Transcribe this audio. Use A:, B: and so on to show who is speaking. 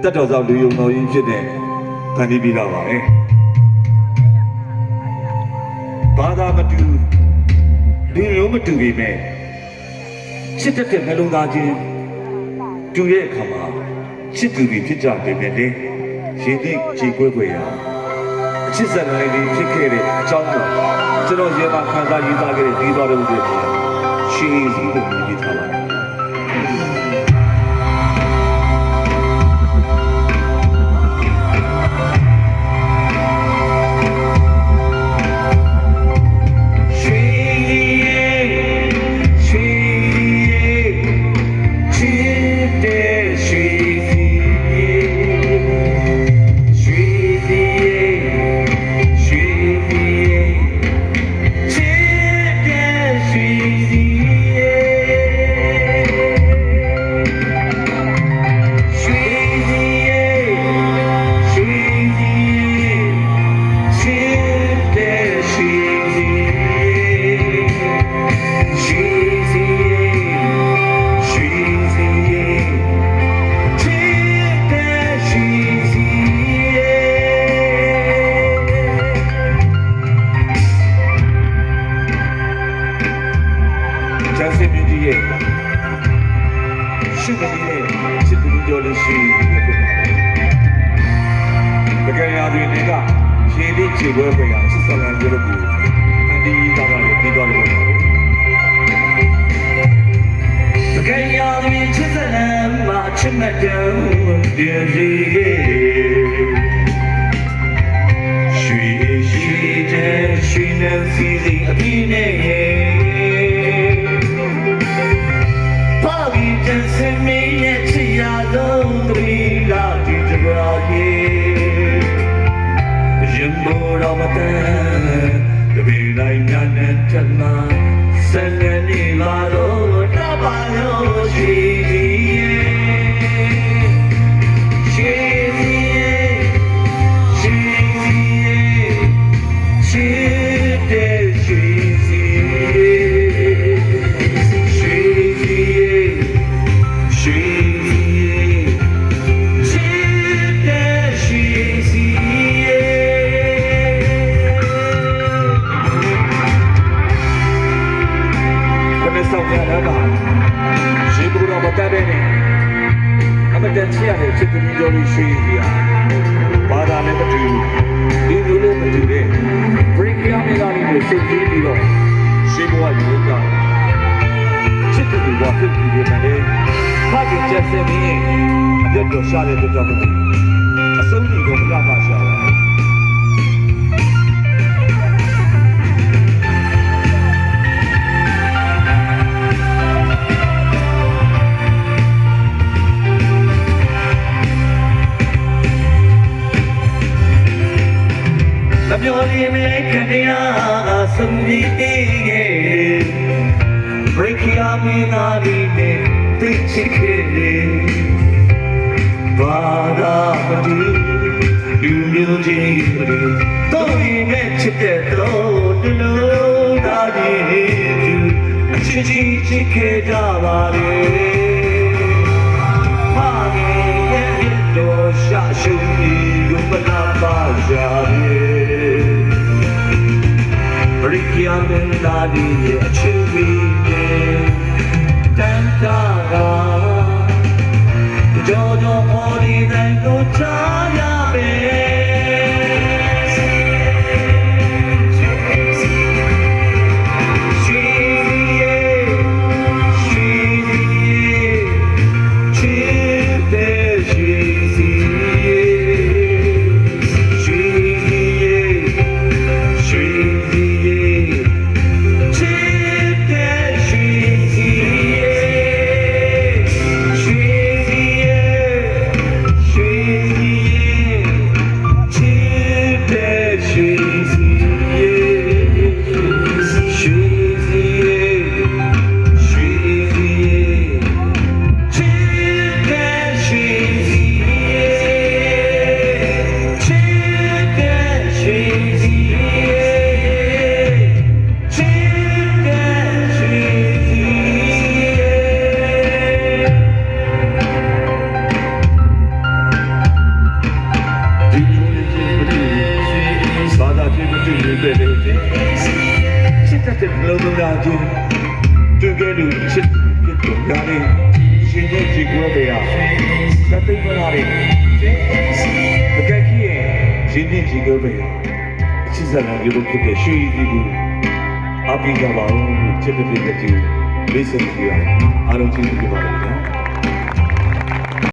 A: တက်တော်ဆောင်လူယုံတော်ကြီးဖြစ်တဲ့ဖန်တီးပြီးတော့ပါပဲဘာသာမတူလူမျိုးမတူပေမဲ့ချစ်တဲ့နှလုံးသားချင်းတူရဲ့အခါမှာချစ်သူတွေဖြစ်ကြပေမဲ့လေရင်သိကြည်ကွဲကွယ်ရအချစ်စံနိုင်တွေဖြစ်ခဲ့တဲ့အကြောင်းကိုကျွန်တော်ရေမှာခံစားရေးသားခဲ့တဲ့ဒီသွားတဲ့ဥပဒေရှင်းစီကိုမြင်ထားပါတယ်ရှိနေတဲ့ချစ်သူတို့လေးရှိတယ်ပေါ့။တကယ်ရတဲ့နေကရှင်းပြီးခြေပွဲပဲရစစ်စလန်ပြောလို့အန်တီသားပါလေပြီးသွားလို့တကယ်ရတဲ့ချစ်စလန်မှာချစ်မဲ့တဲ့ဒီစီရွှေရှိတဲ့ရွှေနဲ့စီစီအပြင်းနဲ့The big night and Tama, Sangani Lado, Tabayo,ချစ်သူတို့လေးရှိရဘာသာနဲ့မတူဒီလိုလိုမတူတဲ့ break ရမယ့်ကနေစိတ်ကြီးပြီးတော့ရှင်းဘဝရေးကြချစ်သူတို့ကဖြစ်ပြီးတယ်ဖခင်ချက်စင်းပြီးအပြတ်တော်ရှာတဲ့တော်တော်အဆုံးကြီးကိုမရပါရှာပါပြောရမယ်ခဏရဆုံးဖြတ်တဲ့ break ရမယ့်နာရီနဲ့သိချစ်ခဲ့တယ်ဘာသာမတူလူမျိုးချင်းတို့ရင်နဲ့ချစ်တဲ့တော့တလုံးသားကြီးအချစ်ချင်းချစ်ခဲ့ကြပါလေမာရဲ့ရဲ့တော့ရှာရှုံးပြီးကိုမလာပါရှာရဲ့Brikiamen dadi achieve Tantara Jojo ori dai ko chaya be
B: She
A: ချစ်တဲ့နှလုံးသားချင်းတွေ့ခဲ့လို့ချစ်ဖြစ်တော့ဒါလေးရှင်ရဲ့ကြည့်ကွဲတဲ့ဟာသတိမထားတဲ့တကယ်ကြီးရဲ့ရှင်ရဲ့ကြည့်ကွဲတဲ့အချစ်စကားမျိုးဖြစ်တဲ့ရွှေဒီကိုအပိကပါဦးချစ်တဲ့ပြည်သူလေးစံပြရအားလုံးကြည့်ကြပါဦးနော်